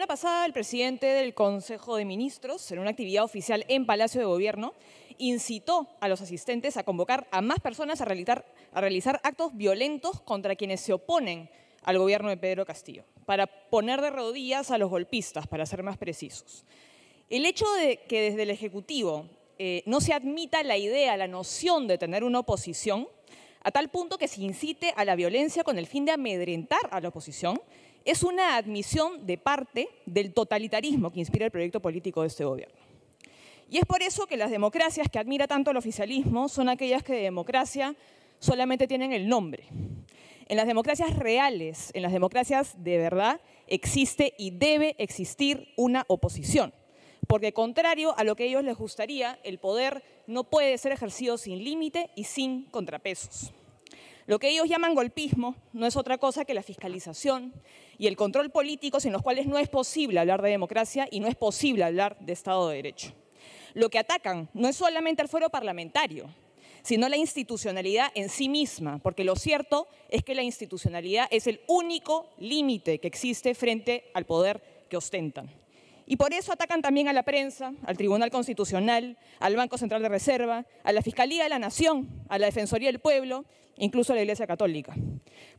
semana pasada, el presidente del Consejo de Ministros, en una actividad oficial en Palacio de Gobierno, incitó a los asistentes a convocar a más personas a realizar actos violentos contra quienes se oponen al gobierno de Pedro Castillo, para poner de rodillas a los golpistas, para ser más precisos. El hecho de que desde el Ejecutivo no se admita la idea, la noción de tener una oposición, a tal punto que se incite a la violencia con el fin de amedrentar a la oposición, es una admisión de parte del totalitarismo que inspira el proyecto político de este gobierno. Y es por eso que las democracias que admira tanto el oficialismo son aquellas que de democracia solamente tienen el nombre. En las democracias reales, en las democracias de verdad, existe y debe existir una oposición. Porque contrario a lo que a ellos les gustaría, el poder no puede ser ejercido sin límite y sin contrapesos. Lo que ellos llaman golpismo no es otra cosa que la fiscalización y el control político sin los cuales no es posible hablar de democracia y no es posible hablar de Estado de Derecho. Lo que atacan no es solamente el fuero parlamentario, sino la institucionalidad en sí misma, porque lo cierto es que la institucionalidad es el único límite que existe frente al poder que ostentan. Y por eso atacan también a la prensa, al Tribunal Constitucional, al Banco Central de Reserva, a la Fiscalía de la Nación, a la Defensoría del Pueblo, incluso a la Iglesia Católica.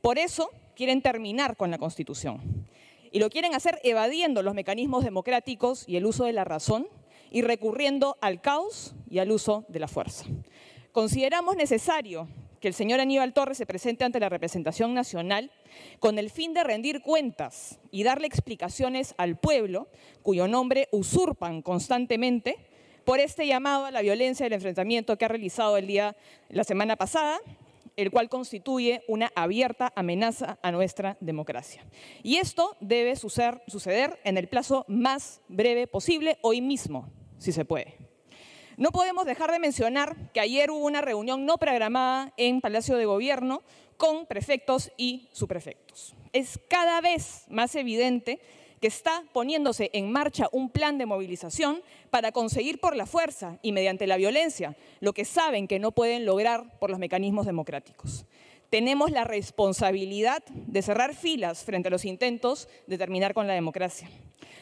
Por eso quieren terminar con la Constitución. Y lo quieren hacer evadiendo los mecanismos democráticos y el uso de la razón y recurriendo al caos y al uso de la fuerza. Consideramos necesario que el señor Aníbal Torres se presente ante la representación nacional con el fin de rendir cuentas y darle explicaciones al pueblo, cuyo nombre usurpan constantemente, por este llamado a la violencia del enfrentamiento que ha realizado la semana pasada, el cual constituye una abierta amenaza a nuestra democracia. Y esto debe suceder en el plazo más breve posible, hoy mismo, si se puede. No podemos dejar de mencionar que ayer hubo una reunión no programada en Palacio de Gobierno con prefectos y subprefectos. Es cada vez más evidente que está poniéndose en marcha un plan de movilización para conseguir por la fuerza y mediante la violencia lo que saben que no pueden lograr por los mecanismos democráticos. Tenemos la responsabilidad de cerrar filas frente a los intentos de terminar con la democracia.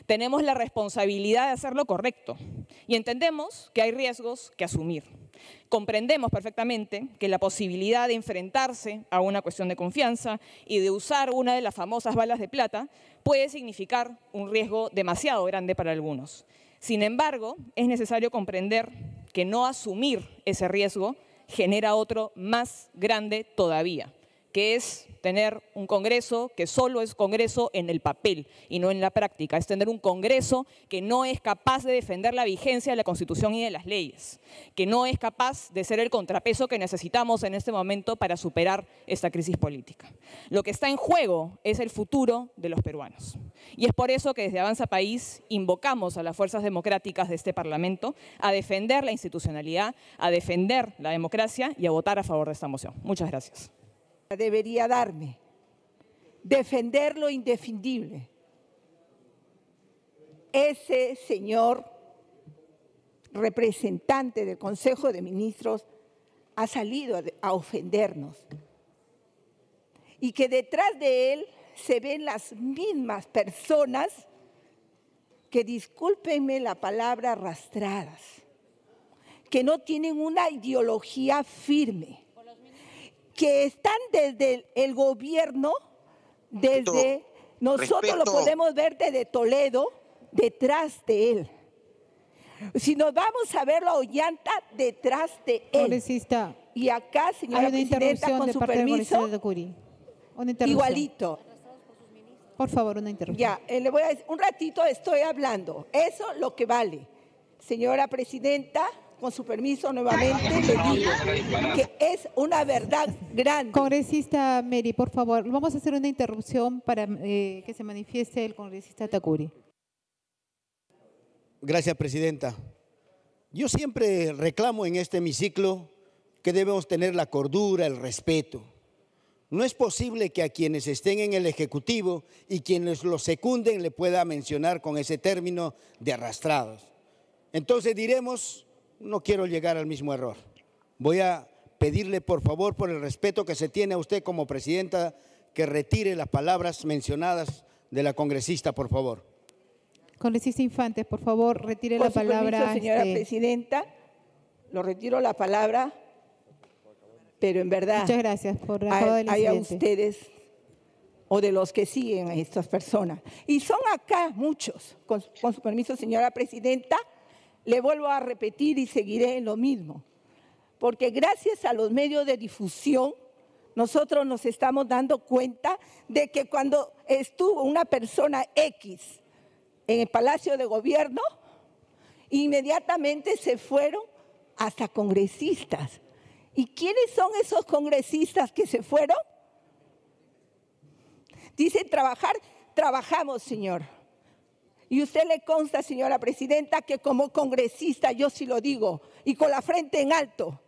Tenemos la responsabilidad de hacer lo correcto y entendemos que hay riesgos que asumir. Comprendemos perfectamente que la posibilidad de enfrentarse a una cuestión de confianza y de usar una de las famosas balas de plata puede significar un riesgo demasiado grande para algunos. Sin embargo, es necesario comprender que no asumir ese riesgo genera otro más grande todavía, que es tener un Congreso que solo es Congreso en el papel y no en la práctica. Es tener un Congreso que no es capaz de defender la vigencia de la Constitución y de las leyes, que no es capaz de ser el contrapeso que necesitamos en este momento para superar esta crisis política. Lo que está en juego es el futuro de los peruanos. Y es por eso que desde Avanza País invocamos a las fuerzas democráticas de este Parlamento a defender la institucionalidad, a defender la democracia y a votar a favor de esta moción. Muchas gracias. Debería darme, defender lo indefendible. Ese señor representante del Consejo de Ministros ha salido a ofendernos y que detrás de él se ven las mismas personas que, discúlpenme la palabra, arrastradas, que no tienen una ideología firme, que están desde el gobierno, nosotros lo podemos ver desde Toledo, detrás de él. Si nos vamos a ver la Ollanta, detrás de él. Congresista, y acá, señora presidenta, con su permiso, igualito. Por favor, una interrupción. Ya, le voy a decir, un ratito estoy hablando, eso lo que vale. Señora presidenta, con su permiso nuevamente le digo que es una verdad grande. Congresista Meri, por favor, vamos a hacer una interrupción para que se manifieste el congresista Tacuri. Gracias, presidenta. Yo siempre reclamo en este hemiciclo que debemos tener la cordura, el respeto. No es posible que a quienes estén en el Ejecutivo y quienes lo secunden le pueda mencionar con ese término de arrastrados. Entonces diremos, no quiero llegar al mismo error. Voy a pedirle, por favor, por el respeto que se tiene a usted como presidenta, que retire las palabras mencionadas de la congresista, por favor. Congresista Infantes, por favor, retire Con la su palabra. permiso, señora presidenta, lo retiro la palabra, pero en verdad Muchas gracias por acabo del hay a incidente. ustedes o de los que siguen a estas personas. Y son acá muchos. Con su permiso, señora presidenta, le vuelvo a repetir y seguiré en lo mismo. Porque gracias a los medios de difusión, nosotros nos estamos dando cuenta de que cuando estuvo una persona X en el Palacio de Gobierno, inmediatamente se fueron hasta congresistas. ¿Y quiénes son esos congresistas que se fueron? Dicen trabajar, trabajamos, señor. Y usted le consta, señora presidenta, que como congresista, yo sí lo digo, y con la frente en alto,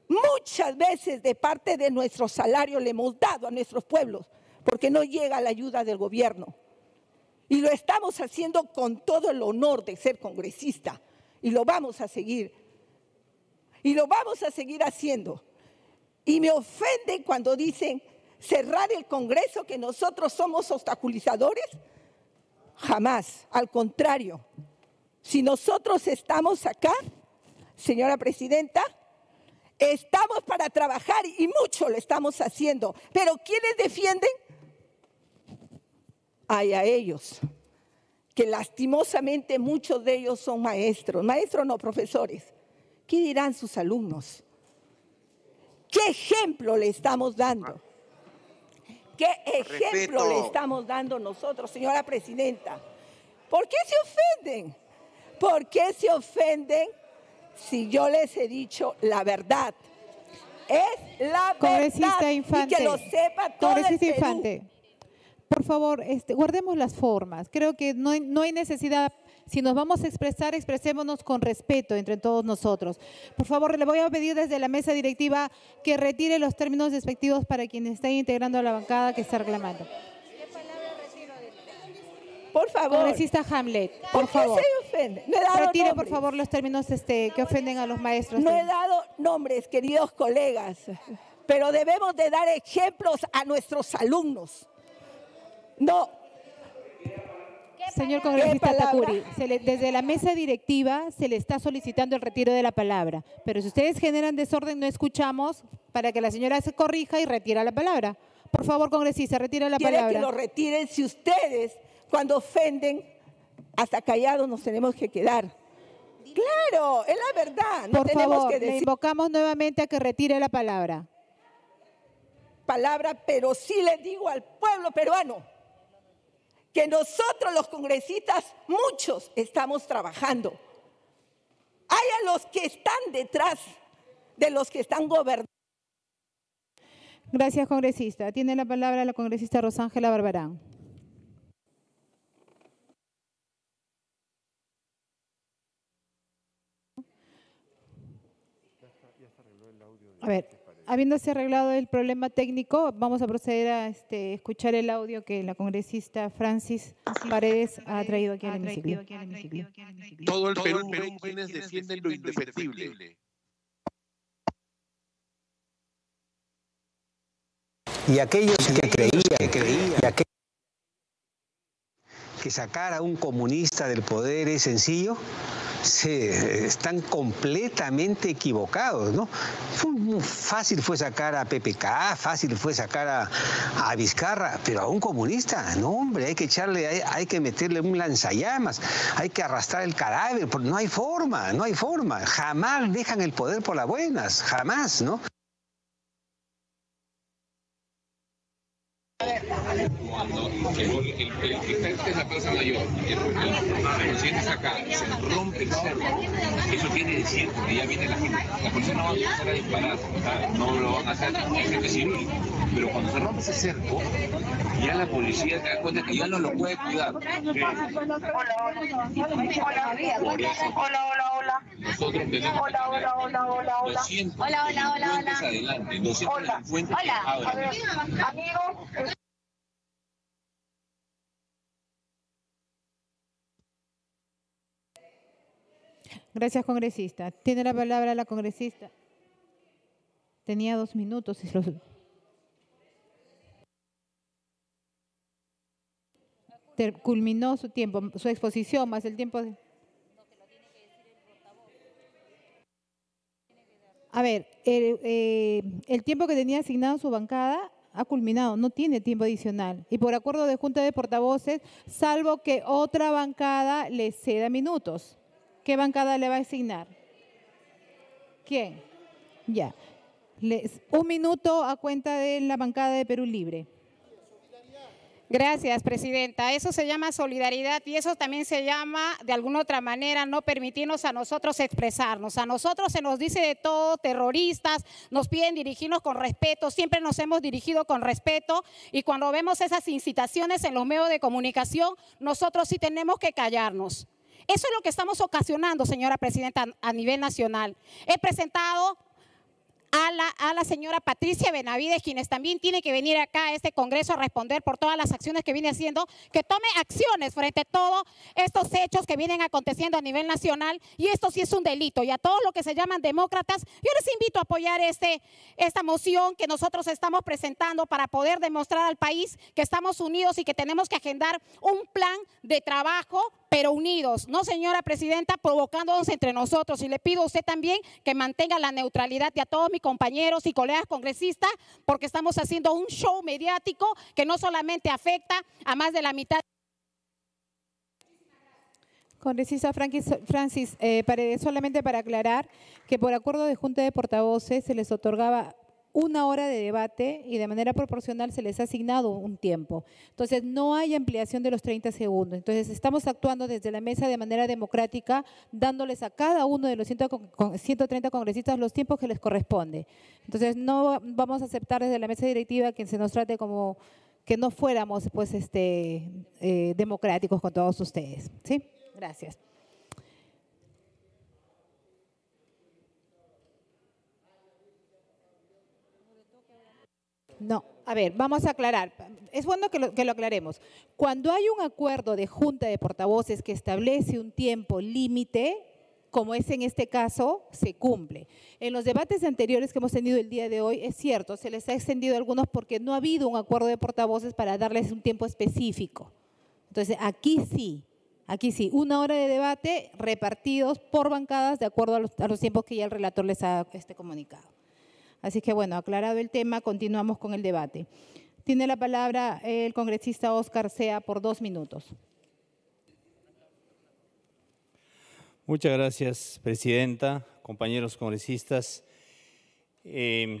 muchas veces de parte de nuestro salario le hemos dado a nuestros pueblos, porque no llega la ayuda del gobierno. Y lo estamos haciendo con todo el honor de ser congresista. Y lo vamos a seguir. Y lo vamos a seguir haciendo. Y me ofenden cuando dicen cerrar el Congreso, que nosotros somos obstaculizadores. Jamás, al contrario. Si nosotros estamos acá, señora presidenta, estamos para trabajar y mucho lo estamos haciendo. Pero ¿quiénes defienden? Hay a ellos, que lastimosamente muchos de ellos son maestros no profesores. ¿Qué dirán sus alumnos? ¿Qué ejemplo le estamos dando? ¿Qué ejemplo le estamos dando nosotros, señora presidenta? ¿Por qué se ofenden? ¿Por qué se ofenden si yo les he dicho la verdad? Es la Congresista verdad. Infante. Y que lo sepa todo el Congresista Perú. Infante, por favor, guardemos las formas. Creo que no hay necesidad. Si nos vamos a expresar, expresémonos con respeto entre todos nosotros. Por favor, le voy a pedir desde la mesa directiva que retire los términos despectivos para quienes están integrando a la bancada que está reclamando. Por favor. Congresista Hamlet, por favor. ¿Por qué se ofende? No he dado Retire, por nombres. favor, los términos que ofenden a los maestros. No he dado nombres, queridos colegas, pero debemos de dar ejemplos a nuestros alumnos. No. Señor congresista palabra? Takuri, desde la mesa directiva se le está solicitando el retiro de la palabra, pero si ustedes generan desorden no escuchamos para que la señora se corrija y retira la palabra. Por favor, congresista, retira la Quiere palabra. que lo retiren si ustedes, cuando ofenden, hasta callados nos tenemos que quedar. Claro, es la verdad. No Por tenemos favor, que le decir invocamos nuevamente a que retire la palabra. palabra, pero sí les digo al pueblo peruano que nosotros los congresistas, muchos estamos trabajando. Hay a los que están detrás de los que están gobernando. Gracias, congresista. Tiene la palabra la congresista Rosángela Barbarán. A ver, habiéndose arreglado el problema técnico, vamos a proceder a escuchar el audio que la congresista Francis Paredes ha traído aquí al hemiciclo. Todo el Perú ven quienes defienden lo indefendible. Y aquellos que creían que sacar a un comunista del poder es sencillo, están completamente equivocados, ¿no? Fácil fue sacar a PPK, fácil fue sacar a Vizcarra, pero a un comunista, no, hombre, hay que meterle un lanzallamas, hay que arrastrar el cadáver, porque no hay forma, jamás dejan el poder por las buenas, jamás, ¿no? Cuando el que está en la Plaza Mayor, el presidente está acá, se rompe el cerco, eso quiere decir que ya viene la gente. La policía no va a empezar a disparar, no lo van a hacer gente civil, pero cuando se rompe ese cerco, ya la policía se da cuenta que ya no lo puede cuidar. Hola. Nosotros tenemos Hola. 200 delincuentes adelante, 200 delincuentes ahora. Amigo. Gracias, congresista. Tiene la palabra la congresista. Tenía 2 minutos. culminó su tiempo, su exposición, más el tiempo de... A ver, el tiempo que tenía asignado su bancada ha culminado, no tiene tiempo adicional. Y por acuerdo de Junta de Portavoces, salvo que otra bancada le ceda minutos. ¿Qué bancada le va a asignar? ¿Quién? Ya. Un minuto a cuenta de la bancada de Perú Libre. Gracias, presidenta. Eso se llama solidaridad y eso también se llama, de alguna otra manera, no permitirnos a nosotros expresarnos. A nosotros se nos dice de todo, terroristas, nos piden dirigirnos con respeto, siempre nos hemos dirigido con respeto y cuando vemos esas incitaciones en los medios de comunicación, nosotros sí tenemos que callarnos. Eso es lo que estamos ocasionando, señora presidenta, a nivel nacional. He presentado a la señora Patricia Benavides, quienes también tiene que venir acá a este Congreso a responder por todas las acciones que viene haciendo, que tome acciones frente a todos estos hechos que vienen aconteciendo a nivel nacional, y esto sí es un delito. Y a todos los que se llaman demócratas, yo les invito a apoyar esta moción que nosotros estamos presentando para poder demostrar al país que estamos unidos y que tenemos que agendar un plan de trabajo, pero unidos, no, señora presidenta, provocándonos entre nosotros. Y le pido a usted también que mantenga la neutralidad de a todos mis compañeros y colegas congresistas, porque estamos haciendo un show mediático que no solamente afecta a más de la mitad. Congresista Francis Paredes, solamente para aclarar que por acuerdo de Junta de Portavoces se les otorgaba 1 hora de debate y de manera proporcional se les ha asignado un tiempo. Entonces, no hay ampliación de los 30 segundos. Entonces, estamos actuando desde la mesa de manera democrática, dándoles a cada uno de los 130 congresistas los tiempos que les corresponde. Entonces, no vamos a aceptar desde la mesa directiva que se nos trate como que no fuéramos pues, democráticos con todos ustedes. ¿Sí? Gracias. No, a ver, vamos a aclarar. Es bueno que lo aclaremos. Cuando hay un acuerdo de Junta de Portavoces que establece un tiempo límite, como es en este caso, se cumple. En los debates anteriores que hemos tenido el día de hoy, es cierto, se les ha extendido a algunos porque no ha habido un acuerdo de portavoces para darles un tiempo específico. Entonces, aquí sí, 1 hora de debate repartidos por bancadas de acuerdo a los tiempos que ya el relator les ha comunicado. Así que, bueno, aclarado el tema, continuamos con el debate. Tiene la palabra el congresista Óscar Sea por 2 minutos. Muchas gracias, presidenta, compañeros congresistas. Yo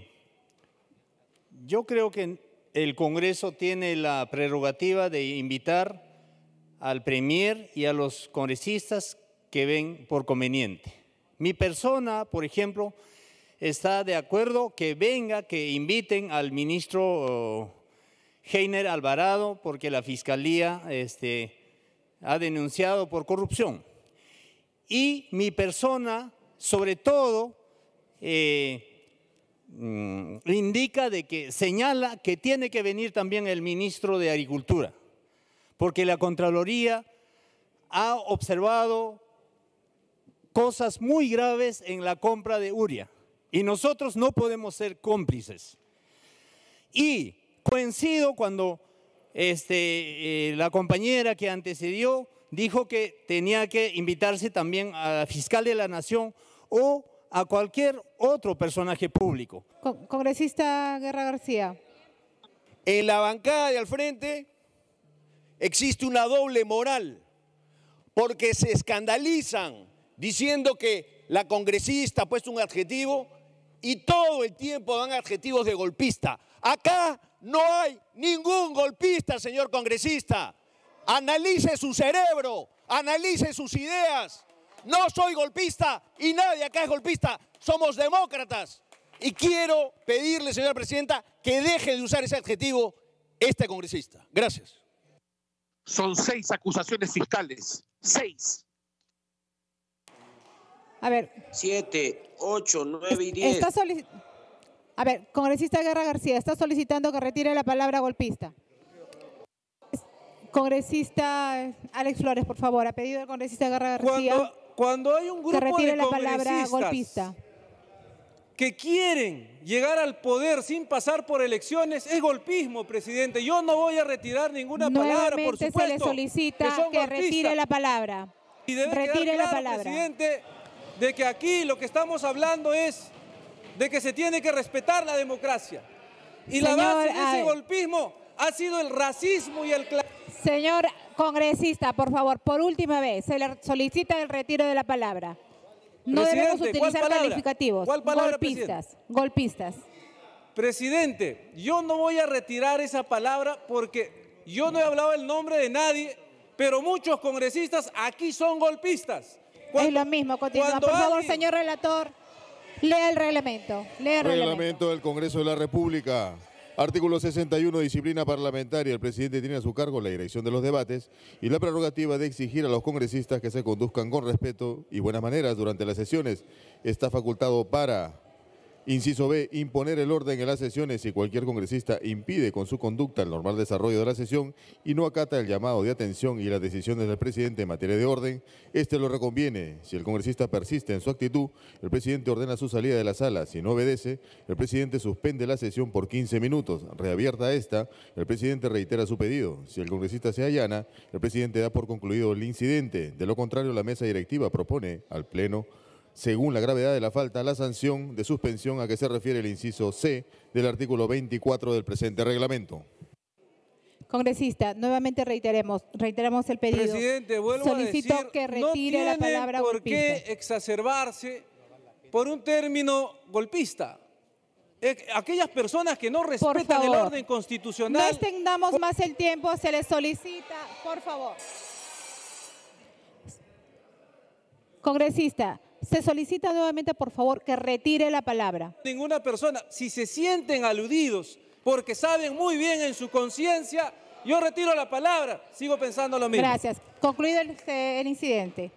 creo que el Congreso tiene la prerrogativa de invitar al Premier y a los congresistas que ven por conveniente. Mi persona, por ejemplo, está de acuerdo que venga, que inviten al ministro Heiner Alvarado, porque la Fiscalía ha denunciado por corrupción. Y mi persona, sobre todo, indica de que señala que tiene que venir también el ministro de Agricultura, porque la Contraloría ha observado cosas muy graves en la compra de urea. Y nosotros no podemos ser cómplices. Y coincido cuando la compañera que antecedió dijo que tenía que invitarse también a la fiscal de la Nación o a cualquier otro personaje público. Congresista Guerra García. En la bancada de al frente existe una doble moral, porque se escandalizan diciendo que la congresista ha puesto un adjetivo y todo el tiempo dan adjetivos de golpista. Acá no hay ningún golpista, señor congresista. Analice su cerebro, analice sus ideas. No soy golpista y nadie acá es golpista. Somos demócratas. Y quiero pedirle, señora presidenta, que deje de usar ese adjetivo este congresista. Gracias. Son 6 acusaciones fiscales. 6. A ver. 7, 8, 9 y 10. A ver, congresista Guerra García, está solicitando que retire la palabra golpista. Congresista Alex Flores, por favor, ha pedido el congresista Guerra García cuando hay un grupo que retire de la palabra congresistas golpista. que quieren llegar al poder sin pasar por elecciones es golpismo, presidente. Yo no voy a retirar ninguna palabra, por supuesto. Nuevamente se le solicita que retire la palabra. Y debe retire quedar la claro, palabra. presidente, de que aquí lo que estamos hablando es de que se tiene que respetar la democracia. Y la base de ese golpismo ha sido el racismo y el clasismo. Señor congresista, por favor, por última vez, se le solicita el retiro de la palabra. No debemos utilizar calificativos. ¿Cuál palabra, golpistas, presidente? Golpistas. Presidente, yo no voy a retirar esa palabra porque yo no he hablado el nombre de nadie, pero muchos congresistas aquí son golpistas. Es lo mismo, continúa. Por favor, señor relator, lea el reglamento. Lea el reglamento del Congreso de la República. Artículo 61, disciplina parlamentaria. El presidente tiene a su cargo la dirección de los debates y la prerrogativa de exigir a los congresistas que se conduzcan con respeto y buenas maneras durante las sesiones. Está facultado para, inciso B, imponer el orden en las sesiones si cualquier congresista impide con su conducta el normal desarrollo de la sesión y no acata el llamado de atención y las decisiones del presidente en materia de orden. Este lo reconviene. Si el congresista persiste en su actitud, el presidente ordena su salida de la sala. Si no obedece, el presidente suspende la sesión por 15 minutos. Reabierta esta, el presidente reitera su pedido. Si el congresista se allana, el presidente da por concluido el incidente. De lo contrario, la mesa directiva propone al Pleno, según la gravedad de la falta, la sanción de suspensión a que se refiere el inciso C del artículo 24 del presente reglamento. Congresista, nuevamente reiteramos el pedido. Presidente, vuelvo Solicito a decir, que retire la palabra no tiene por golpista. qué exacerbarse por un término golpista. Aquellas personas que no respetan el orden constitucional. No extendamos más el tiempo, se les solicita, por favor. Congresista, se solicita nuevamente, por favor, que retire la palabra. Ninguna persona, si se sienten aludidos porque saben muy bien en su conciencia, yo retiro la palabra, sigo pensando lo mismo. Gracias. Concluido el incidente.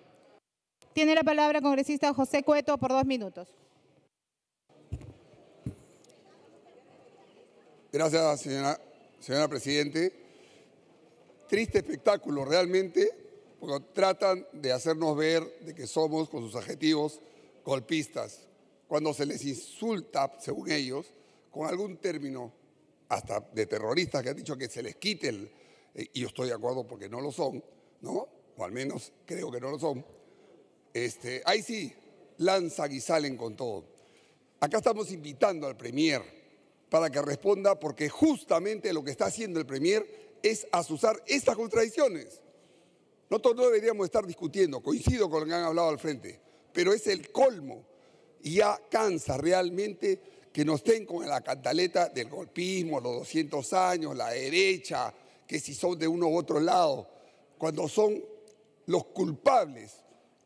Tiene la palabra el congresista José Cueto por 2 minutos. Gracias, señora Presidente. Triste espectáculo realmente, porque tratan de hacernos ver de que somos, con sus adjetivos, golpistas. Cuando se les insulta, según ellos, con algún término, hasta de terroristas que han dicho que se les quite y yo estoy de acuerdo porque no lo son, ¿no? O al menos creo que no lo son. Ahí sí, lanzan y salen con todo. Acá estamos invitando al Premier para que responda, porque justamente lo que está haciendo el Premier es azuzar estas contradicciones. Nosotros no deberíamos estar discutiendo, coincido con lo que han hablado al frente, pero es el colmo y ya cansa realmente que nos estén con la cantaleta del golpismo, los 200 años, la derecha, que si son de uno u otro lado, cuando son los culpables,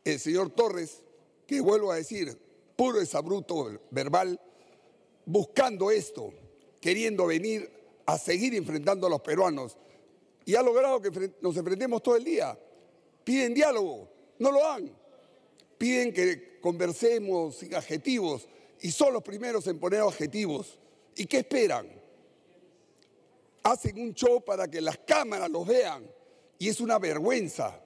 el señor Torres, que vuelvo a decir, puro exabrupto verbal, buscando esto, queriendo venir a seguir enfrentando a los peruanos, y ha logrado que nos enfrentemos todo el día. Piden diálogo, no lo dan. Piden que conversemos sin adjetivos, y son los primeros en poner adjetivos. ¿Y qué esperan? Hacen un show para que las cámaras los vean, y es una vergüenza.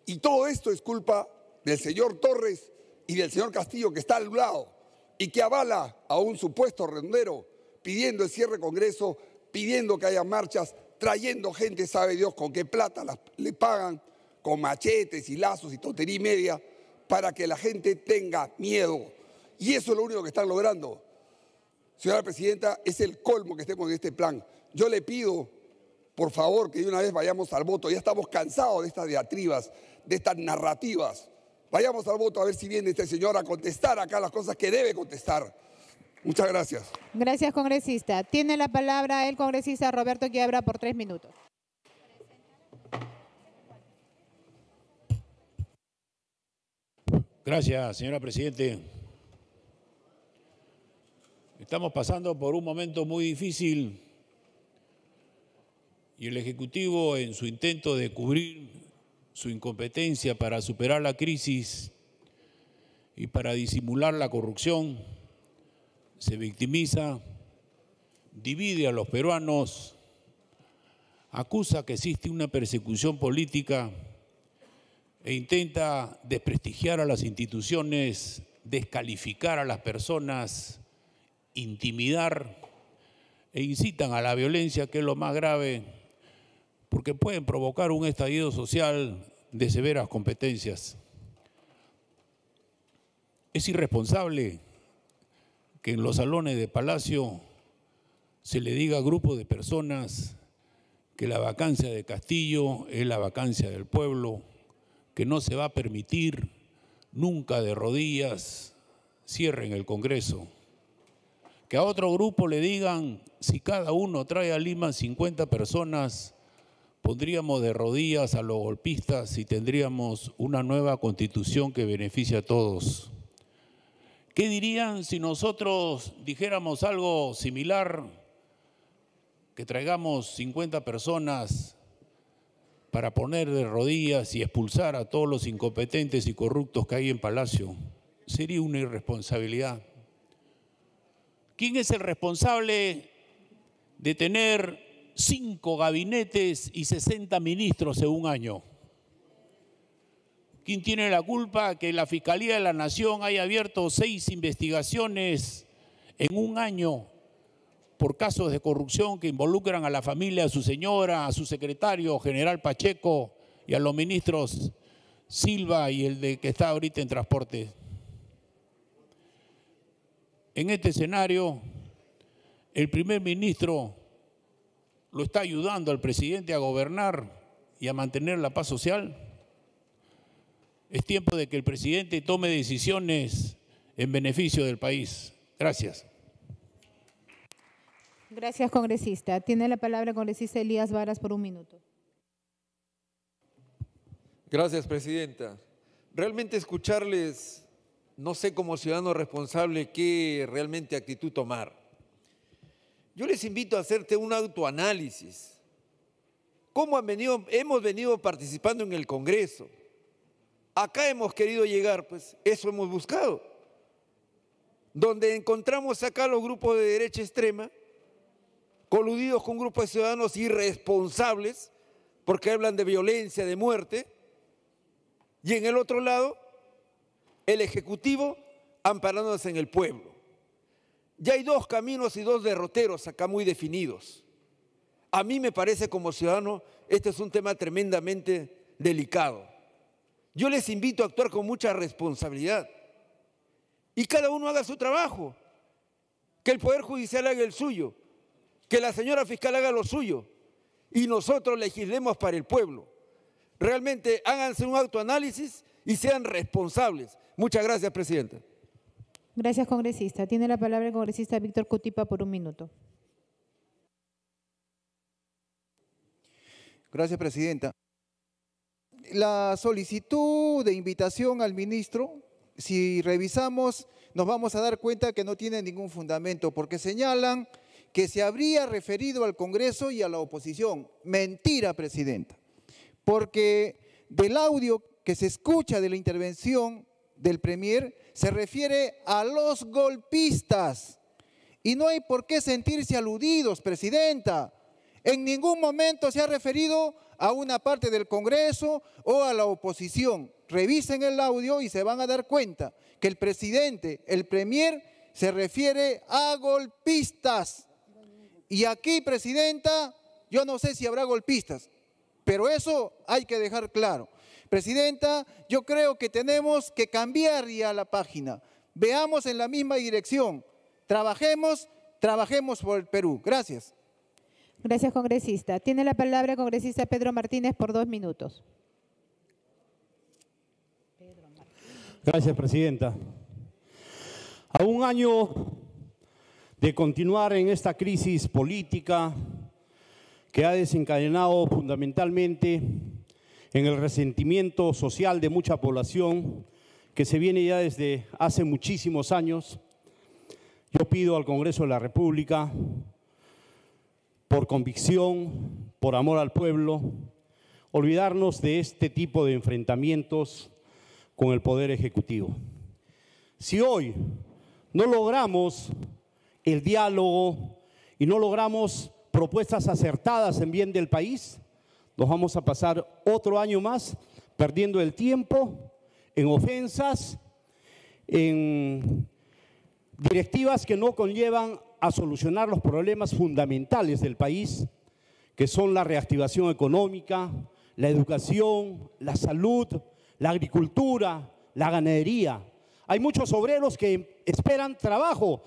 Y todo esto es culpa del señor Torres y del señor Castillo, que está al lado, y que avala a un supuesto redondero, pidiendo el cierre de Congreso, pidiendo que haya marchas, trayendo gente, sabe Dios con qué plata le pagan, con machetes y lazos y tontería y media, para que la gente tenga miedo. Y eso es lo único que están logrando. Señora Presidenta, es el colmo que estemos en este plan. Yo le pido, por favor, que de una vez vayamos al voto. Ya estamos cansados de estas diatribas, de estas narrativas. Vayamos al voto a ver si viene este señor a contestar acá las cosas que debe contestar. Muchas gracias. Gracias, congresista. Tiene la palabra el congresista Roberto Quiabra por 3 minutos. Gracias, señora Presidente. Estamos pasando por un momento muy difícil y el Ejecutivo, en su intento de cubrir su incompetencia para superar la crisis y para disimular la corrupción, se victimiza, divide a los peruanos, acusa que existe una persecución política e intenta desprestigiar a las instituciones, descalificar a las personas intimidar e incitan a la violencia, que es lo más grave, porque pueden provocar un estallido social de severas competencias. Es irresponsable que en los salones de Palacio se le diga a grupos de personas que la vacancia de Castillo es la vacancia del pueblo, que no se va a permitir nunca de rodillas cierren el Congreso. Que a otro grupo le digan, si cada uno trae a Lima 50 personas, pondríamos de rodillas a los golpistas y tendríamos una nueva constitución que beneficie a todos. ¿Qué dirían si nosotros dijéramos algo similar? Que traigamos 50 personas para poner de rodillas y expulsar a todos los incompetentes y corruptos que hay en Palacio. Sería una irresponsabilidad. ¿Quién es el responsable de tener 5 gabinetes y 60 ministros en un año? ¿Quién tiene la culpa que la Fiscalía de la Nación haya abierto 6 investigaciones en un año por casos de corrupción que involucran a la familia, a su señora, a su secretario, general Pacheco, y a los ministros Silva y el de que está ahorita en transporte? En este escenario, el primer ministro lo está ayudando al presidente a gobernar y a mantener la paz social. Es tiempo de que el presidente tome decisiones en beneficio del país. Gracias. Gracias, congresista. Tiene la palabra el congresista Elías Varas por 1 minuto. Gracias, presidenta. Realmente escucharles, no sé como ciudadano responsable qué realmente actitud tomar. Yo les invito a hacerte un autoanálisis. ¿Cómo hemos venido participando en el Congreso? Acá hemos querido llegar, pues eso hemos buscado. Donde encontramos acá los grupos de derecha extrema, coludidos con grupos de ciudadanos irresponsables, porque hablan de violencia, de muerte, y en el otro lado, el Ejecutivo amparándose en el pueblo. Ya hay 2 caminos y 2 derroteros acá muy definidos. A mí me parece como ciudadano, este es un tema tremendamente delicado. Yo les invito a actuar con mucha responsabilidad y cada uno haga su trabajo, que el Poder Judicial haga el suyo, que la señora fiscal haga lo suyo y nosotros legislemos para el pueblo. Realmente háganse un autoanálisis y sean responsables. Muchas gracias, presidenta. Gracias, congresista. Tiene la palabra el congresista Víctor Cutipa por 1 minuto. Gracias, presidenta. La solicitud de invitación al ministro, si revisamos, nos vamos a dar cuenta que no tiene ningún fundamento, porque señalan que se habría referido al Congreso y a la oposición. Mentira, presidenta, porque del audio que se escucha de la intervención del Premier se refiere a los golpistas y no hay por qué sentirse aludidos, presidenta. En ningún momento se ha referido a una parte del Congreso o a la oposición. Revisen el audio y se van a dar cuenta que el presidente, el Premier, se refiere a golpistas. Y aquí, presidenta, yo no sé si habrá golpistas, pero eso hay que dejar claro. Presidenta, yo creo que tenemos que cambiar ya la página. Veamos en la misma dirección. Trabajemos por el Perú. Gracias. Gracias, congresista. Tiene la palabra el congresista Pedro Martínez por 2 minutos. Gracias, presidenta. A un año de continuar en esta crisis política que ha desencadenado fundamentalmente en el resentimiento social de mucha población que se viene ya desde hace muchísimos años, yo pido al Congreso de la República, por convicción, por amor al pueblo, olvidarnos de este tipo de enfrentamientos con el Poder Ejecutivo. Si hoy no logramos el diálogo y no logramos propuestas acertadas en bien del país, nos vamos a pasar otro año más perdiendo el tiempo en ofensas, en directivas que no conllevan a solucionar los problemas fundamentales del país, que son la reactivación económica, la educación, la salud, la agricultura, la ganadería. Hay muchos obreros que esperan trabajo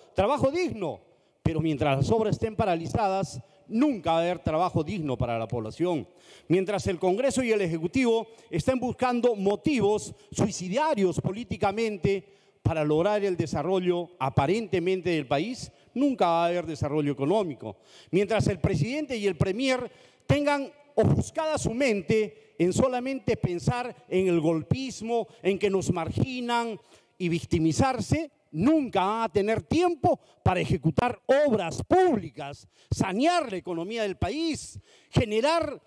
digno, pero mientras las obras estén paralizadas, nunca va a haber trabajo digno para la población. Mientras el Congreso y el Ejecutivo estén buscando motivos suicidiarios políticamente para lograr el desarrollo aparentemente del país, nunca va a haber desarrollo económico. Mientras el presidente y el premier tengan ofuscada su mente en solamente pensar en el golpismo, en que nos marginan y victimizarse, nunca van a tener tiempo para ejecutar obras públicas, sanear la economía del país, generar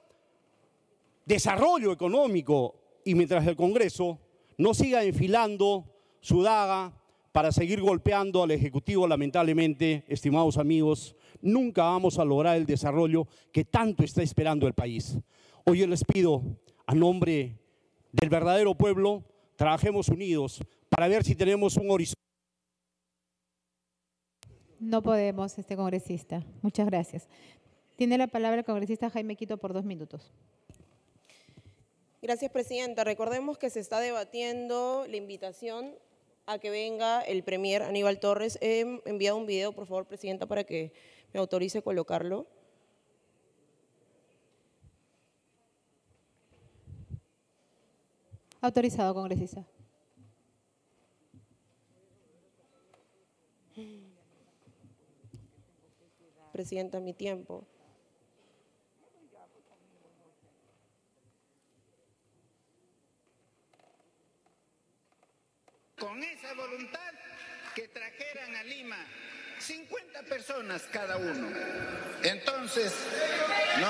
desarrollo económico. Y mientras el Congreso no siga enfilando su daga para seguir golpeando al Ejecutivo, lamentablemente, estimados amigos, nunca vamos a lograr el desarrollo que tanto está esperando el país. Hoy yo les pido, a nombre del verdadero pueblo, trabajemos unidos para ver si tenemos un horizonte. No podemos, congresista. Muchas gracias. Tiene la palabra el congresista Jaime Quito por 2 minutos. Gracias, presidenta. Recordemos que se está debatiendo la invitación a que venga el premier Aníbal Torres. He enviado un video, por favor, presidenta, para que me autorice colocarlo. Autorizado, congresista. Presidenta, mi tiempo. Con esa voluntad que trajeran a Lima 50 personas cada uno. Entonces, no.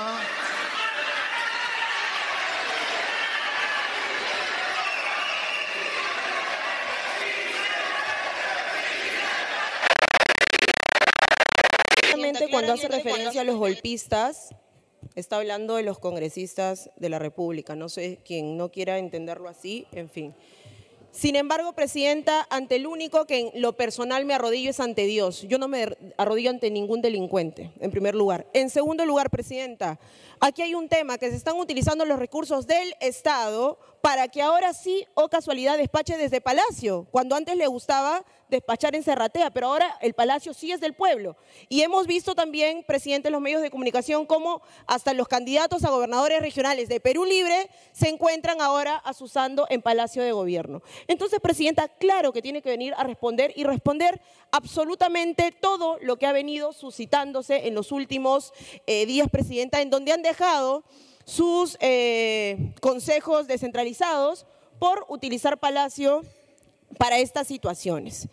Cuando hace referencia a los golpistas, está hablando de los congresistas de la República. No sé, quien no quiera entenderlo así, en fin. Sin embargo, presidenta, ante el único que en lo personal me arrodillo es ante Dios. Yo no me arrodillo ante ningún delincuente, en primer lugar. En segundo lugar, presidenta, aquí hay un tema que se están utilizando los recursos del Estado para que ahora sí, o casualidad, despache desde Palacio, cuando antes le gustaba despachar en Serratea, pero ahora el Palacio sí es del pueblo. Y hemos visto también, presidente, en los medios de comunicación cómo hasta los candidatos a gobernadores regionales de Perú Libre se encuentran ahora asusando en Palacio de Gobierno. Entonces, presidenta, claro que tiene que venir a responder y responder absolutamente todo lo que ha venido suscitándose en los últimos días, presidenta, en donde han dejado sus consejos descentralizados por utilizar Palacio para estas situaciones.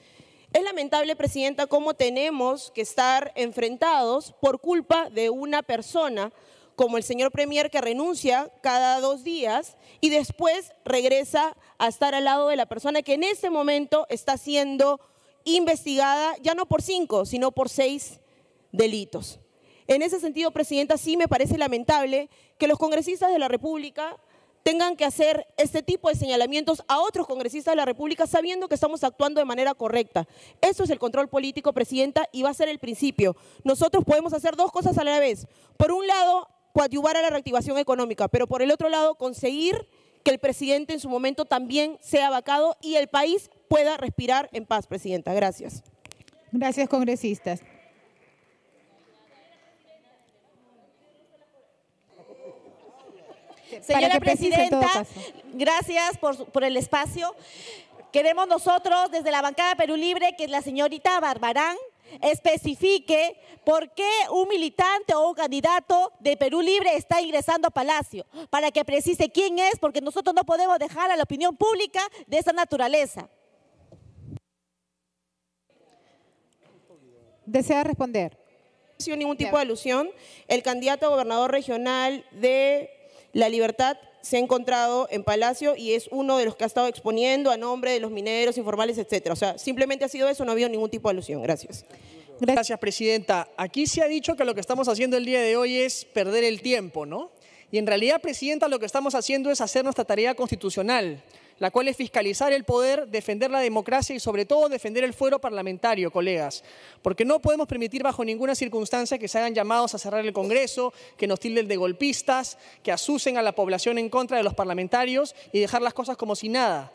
Es lamentable, presidenta, cómo tenemos que estar enfrentados por culpa de una persona como el señor premier que renuncia cada 2 días y después regresa a estar al lado de la persona que en este momento está siendo investigada ya no por 5, sino por 6 delitos. En ese sentido, presidenta, sí me parece lamentable que los congresistas de la República tengan que hacer este tipo de señalamientos a otros congresistas de la República sabiendo que estamos actuando de manera correcta. Eso es el control político, presidenta, y va a ser el principio. Nosotros podemos hacer 2 cosas a la vez. Por un lado, coadyuvar a la reactivación económica, pero por el otro lado, conseguir que el presidente en su momento también sea vacado y el país pueda respirar en paz, presidenta. Gracias. Gracias, congresistas. Señora presidenta, gracias por el espacio. Queremos nosotros, desde la bancada Perú Libre, que la señorita Barbarán especifique por qué un militante o un candidato de Perú Libre está ingresando a Palacio, para que precise quién es, porque nosotros no podemos dejar a la opinión pública de esa naturaleza. ¿Desea responder? Sin ningún tipo de alusión, el candidato a gobernador regional de La Libertad se ha encontrado en Palacio y es uno de los que ha estado exponiendo a nombre de los mineros informales, etcétera. O sea, simplemente ha sido eso, no ha habido ningún tipo de alusión. Gracias. Gracias, presidenta. Aquí se ha dicho que lo que estamos haciendo el día de hoy es perder el tiempo, ¿no? Y en realidad, presidenta, lo que estamos haciendo es hacer nuestra tarea constitucional. la cual es fiscalizar el poder, defender la democracia y sobre todo defender el fuero parlamentario, colegas. Porque no podemos permitir bajo ninguna circunstancia que se hagan llamados a cerrar el Congreso, que nos tilden de golpistas, que asusen a la población en contra de los parlamentarios y dejar las cosas como si nada.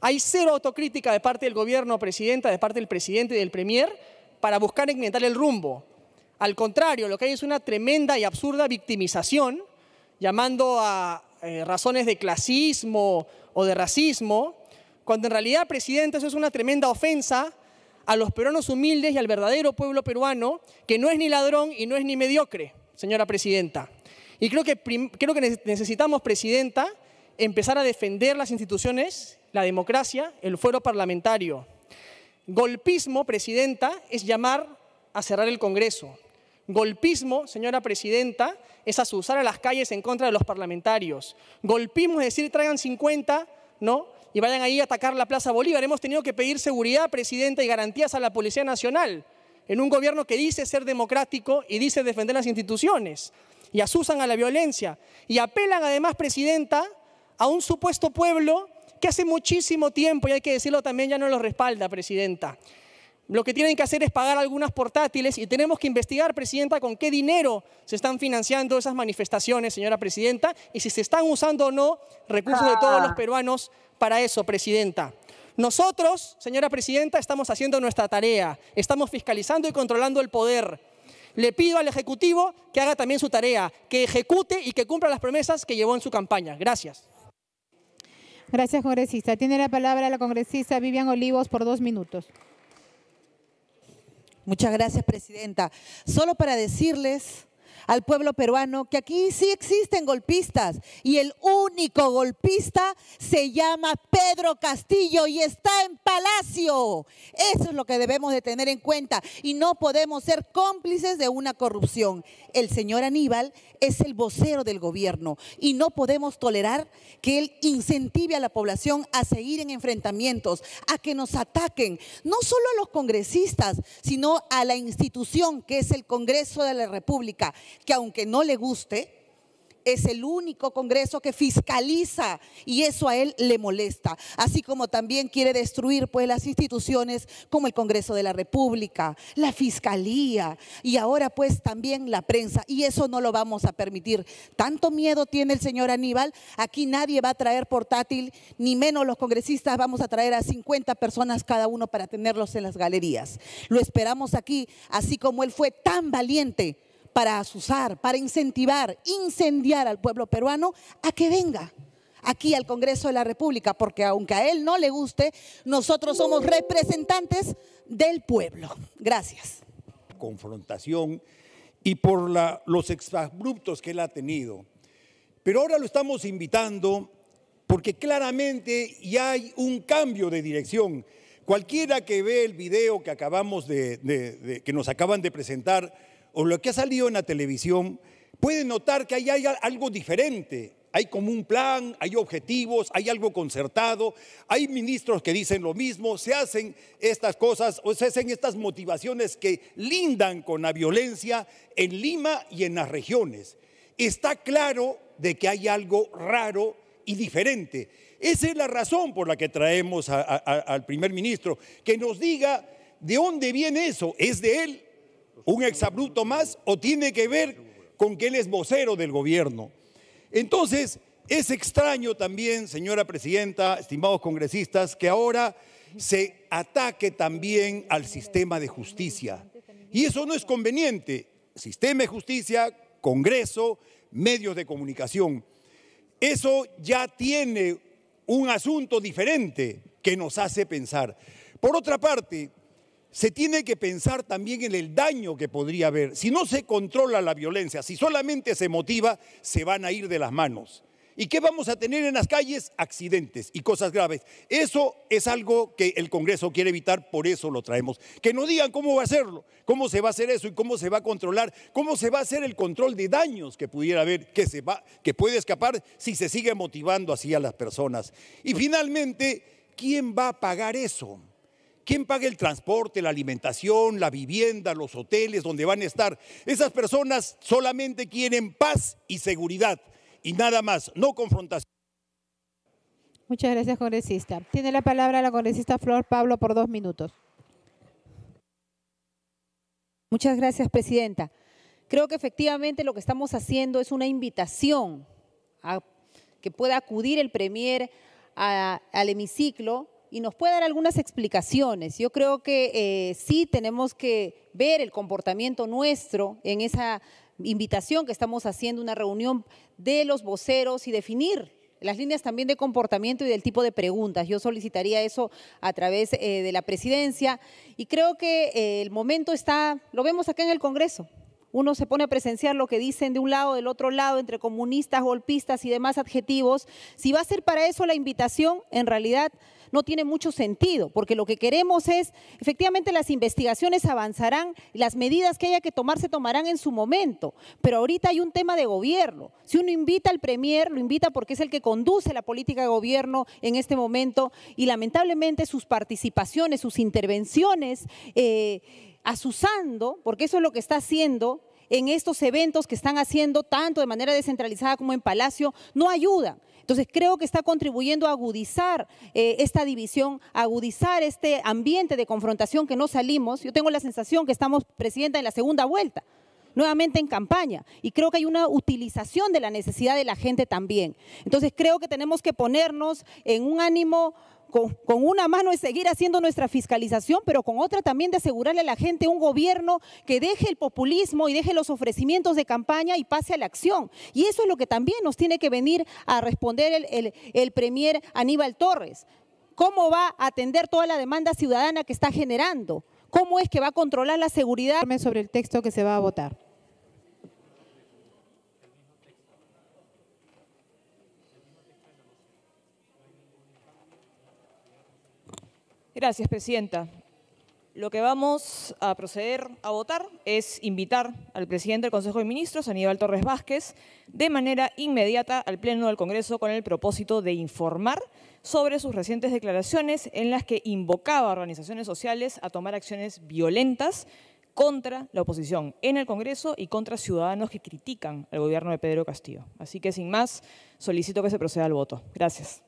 Hay cero autocrítica de parte del gobierno, presidenta, de parte del presidente y del premier para buscar enmendar el rumbo. Al contrario, lo que hay es una tremenda y absurda victimización, llamando a razones de clasismo o de racismo, cuando en realidad, presidenta, eso es una tremenda ofensa a los peruanos humildes y al verdadero pueblo peruano, que no es ni ladrón y no es ni mediocre, señora presidenta. Y creo que necesitamos, presidenta, empezar a defender las instituciones, la democracia, el fuero parlamentario. Golpismo, presidenta, es llamar a cerrar el Congreso. Golpismo, señora presidenta, es asusar a las calles en contra de los parlamentarios. Golpismo es decir, traigan 50, ¿no? Y vayan ahí a atacar la Plaza Bolívar. Hemos tenido que pedir seguridad, presidenta, y garantías a la Policía Nacional en un gobierno que dice ser democrático y dice defender las instituciones. Y asusan a la violencia. Y apelan además, presidenta, a un supuesto pueblo que hace muchísimo tiempo, y hay que decirlo también, ya no los respalda, presidenta. Lo que tienen que hacer es pagar algunas portátiles y tenemos que investigar, presidenta, con qué dinero se están financiando esas manifestaciones, señora presidenta, y si se están usando o no recursos de todos los peruanos para eso, presidenta. Nosotros, señora presidenta, estamos haciendo nuestra tarea, estamos fiscalizando y controlando el poder. Le pido al Ejecutivo que haga también su tarea, que ejecute y que cumpla las promesas que llevó en su campaña. Gracias. Gracias, congresista. Tiene la palabra la congresista Vivian Olivos por 2 minutos. Muchas gracias, presidenta. Solo para decirles al pueblo peruano que aquí sí existen golpistas y el único golpista se llama Pedro Castillo y está en Palacio. Eso es lo que debemos de tener en cuenta y no podemos ser cómplices de una corrupción. El señor Aníbal es el vocero del gobierno y no podemos tolerar que él incentive a la población a seguir en enfrentamientos, a que nos ataquen, no solo a los congresistas, sino a la institución que es el Congreso de la República, que aunque no le guste, es el único Congreso que fiscaliza y eso a él le molesta. Así como también quiere destruir pues las instituciones como el Congreso de la República, la Fiscalía y ahora pues también la prensa. Y eso no lo vamos a permitir. Tanto miedo tiene el señor Aníbal. Aquí nadie va a traer portátil, ni menos los congresistas vamos a traer a 50 personas cada uno para tenerlos en las galerías. Lo esperamos aquí, así como él fue tan valiente para asusar, para incentivar, incendiar al pueblo peruano a que venga aquí al Congreso de la República, porque aunque a él no le guste, nosotros somos representantes del pueblo. Gracias. Confrontación y por los exabruptos que él ha tenido. Pero ahora lo estamos invitando porque claramente ya hay un cambio de dirección. Cualquiera que ve el video que acabamos que nos acaban de presentar o lo que ha salido en la televisión, puede notar que hay algo diferente. Hay como un plan, hay objetivos, hay algo concertado, hay ministros que dicen lo mismo, se hacen estas cosas o se hacen estas motivaciones que lindan con la violencia en Lima y en las regiones. Está claro de que hay algo raro y diferente. Esa es la razón por la que traemos al primer ministro, que nos diga de dónde viene eso. ¿Es de él un exabrupto más o tiene que ver con que él es vocero del gobierno? Entonces, es extraño también, señora presidenta, estimados congresistas, que ahora se ataque también al sistema de justicia. Y eso no es conveniente. Sistema de justicia, Congreso, medios de comunicación. Eso ya tiene un asunto diferente que nos hace pensar. Por otra parte, se tiene que pensar también en el daño que podría haber. Si no se controla la violencia, si solamente se motiva, se van a ir de las manos. ¿Y qué vamos a tener en las calles? Accidentes y cosas graves. Eso es algo que el Congreso quiere evitar, por eso lo traemos. Que nos digan cómo va a hacerlo, cómo se va a hacer eso y cómo se va a controlar, cómo se va a hacer el control de daños que pudiera haber, que puede escapar si se sigue motivando así a las personas. Y finalmente, ¿quién va a pagar eso? ¿Quién paga el transporte, la alimentación, la vivienda, los hoteles donde van a estar? Esas personas solamente quieren paz y seguridad y nada más, no confrontación. Muchas gracias, congresista. Tiene la palabra la congresista Flor Pablo por 2 minutos. Muchas gracias, presidenta. Creo que efectivamente lo que estamos haciendo es una invitación a que pueda acudir el premier al hemiciclo y nos pueda dar algunas explicaciones. Yo creo que sí tenemos que ver el comportamiento nuestro en esa invitación que estamos haciendo, una reunión de los voceros y definir las líneas también de comportamiento y del tipo de preguntas. Yo solicitaría eso a través de la presidencia y creo que el momento está, lo vemos acá en el Congreso. Uno se pone a presenciar lo que dicen de un lado, del otro lado, entre comunistas, golpistas y demás adjetivos. Si va a ser para eso la invitación, en realidad no tiene mucho sentido, porque lo que queremos es, efectivamente las investigaciones avanzarán, las medidas que haya que tomar se tomarán en su momento, pero ahorita hay un tema de gobierno. Si uno invita al premier, lo invita porque es el que conduce la política de gobierno en este momento y lamentablemente sus participaciones, sus intervenciones, asusando, porque eso es lo que está haciendo en estos eventos que están haciendo tanto de manera descentralizada como en Palacio, no ayudan. Entonces creo que está contribuyendo a agudizar esta división, a agudizar este ambiente de confrontación que no salimos. Yo tengo la sensación que estamos, presidenta, en la segunda vuelta, nuevamente en campaña, y creo que hay una utilización de la necesidad de la gente también. Entonces creo que tenemos que ponernos en un ánimo, con una mano es seguir haciendo nuestra fiscalización, pero con otra también de asegurarle a la gente un gobierno que deje el populismo y deje los ofrecimientos de campaña y pase a la acción. Y eso es lo que también nos tiene que venir a responder el premier Aníbal Torres. ¿Cómo va a atender toda la demanda ciudadana que está generando? ¿Cómo es que va a controlar la seguridad? Sobre el texto que se va a votar. Gracias, presidenta. Lo que vamos a proceder a votar es invitar al presidente del Consejo de Ministros, Aníbal Torres Vázquez, de manera inmediata al Pleno del Congreso con el propósito de informar sobre sus recientes declaraciones en las que invocaba a organizaciones sociales a tomar acciones violentas contra la oposición en el Congreso y contra ciudadanos que critican al gobierno de Pedro Castillo. Así que, sin más, solicito que se proceda al voto. Gracias.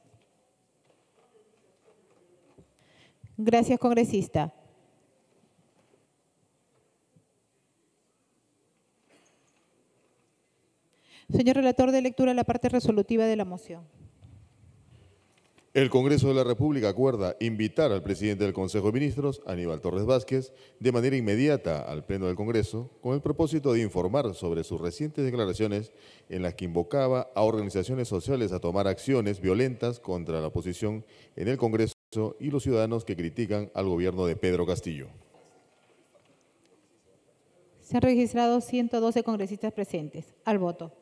Gracias, congresista. Señor relator, de lectura la parte resolutiva de la moción. El Congreso de la República acuerda invitar al presidente del Consejo de Ministros, Aníbal Torres Vázquez, de manera inmediata al Pleno del Congreso, con el propósito de informar sobre sus recientes declaraciones en las que invocaba a organizaciones sociales a tomar acciones violentas contra la oposición en el Congreso y los ciudadanos que critican al gobierno de Pedro Castillo. Se han registrado 112 congresistas presentes. Al voto.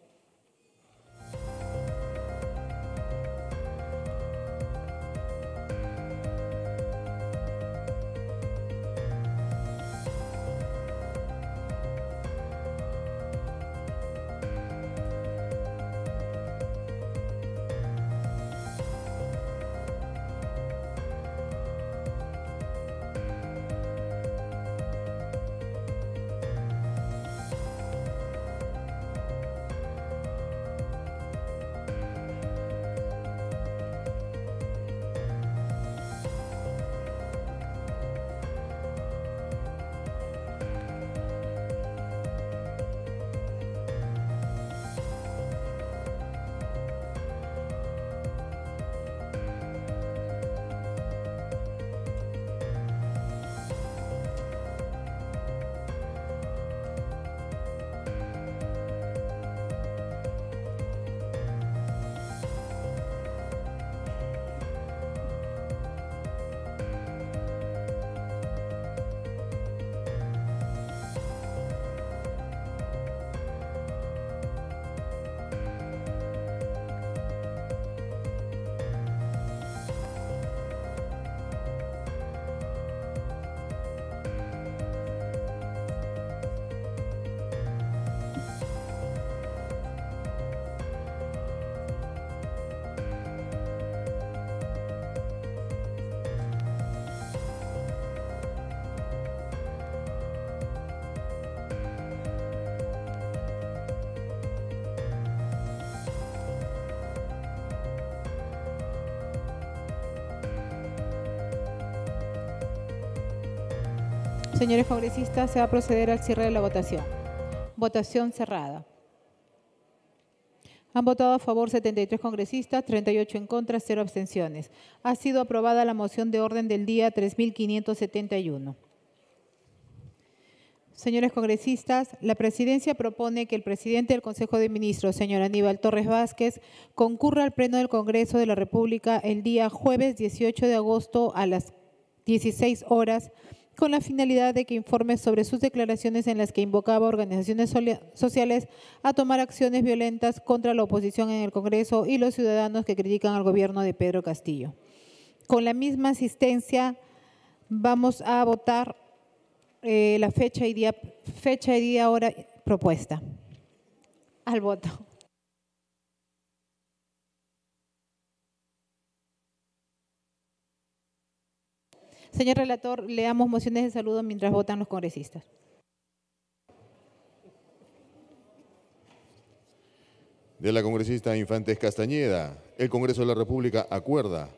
Señores congresistas, se va a proceder al cierre de la votación. Votación cerrada. Han votado a favor 73 congresistas, 38 en contra, 0 abstenciones. Ha sido aprobada la moción de orden del día 3571. Señores congresistas, la presidencia propone que el presidente del Consejo de Ministros, señor Aníbal Torres Vázquez, concurra al Pleno del Congreso de la República el día jueves 18 de agosto a las 16 horas, con la finalidad de que informe sobre sus declaraciones en las que invocaba a organizaciones sociales a tomar acciones violentas contra la oposición en el Congreso y los ciudadanos que critican al gobierno de Pedro Castillo. Con la misma asistencia vamos a votar la fecha y día hora propuesta. Al voto. Señor relator, leamos mociones de saludo mientras votan los congresistas. De la congresista Infantes Castañeda, el Congreso de la República acuerda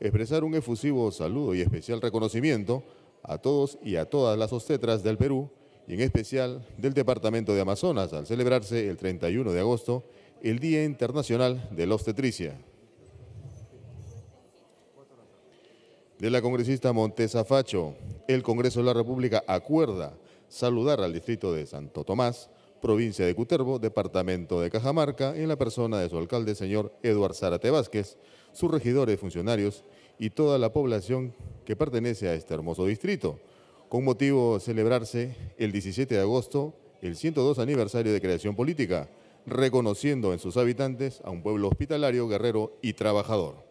expresar un efusivo saludo y especial reconocimiento a todos y a todas las obstetras del Perú y en especial del Departamento de Amazonas al celebrarse el 31 de agosto el Día Internacional de la Obstetricia. De la congresista Montesa Facho, el Congreso de la República acuerda saludar al distrito de Santo Tomás, provincia de Cutervo, departamento de Cajamarca, en la persona de su alcalde, señor Eduardo Zárate Vázquez, sus regidores, funcionarios y toda la población que pertenece a este hermoso distrito, con motivo de celebrarse el 17 de agosto el 102 aniversario de creación política, reconociendo en sus habitantes a un pueblo hospitalario, guerrero y trabajador.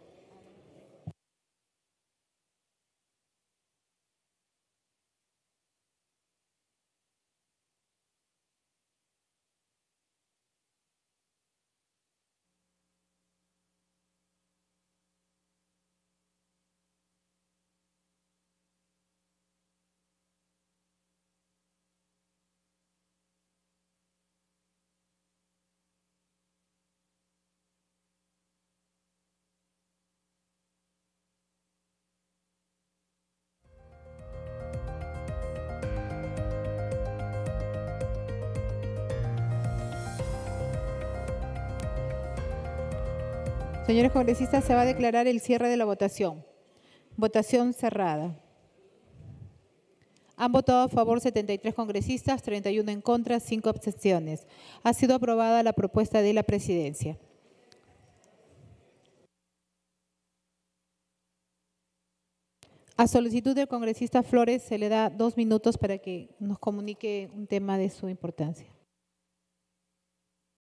Señores congresistas, se va a declarar el cierre de la votación. Votación cerrada. Han votado a favor 73 congresistas, 31 en contra, 5 abstenciones. Ha sido aprobada la propuesta de la presidencia. A solicitud del congresista Flores se le da 2 minutos para que nos comunique un tema de su importancia.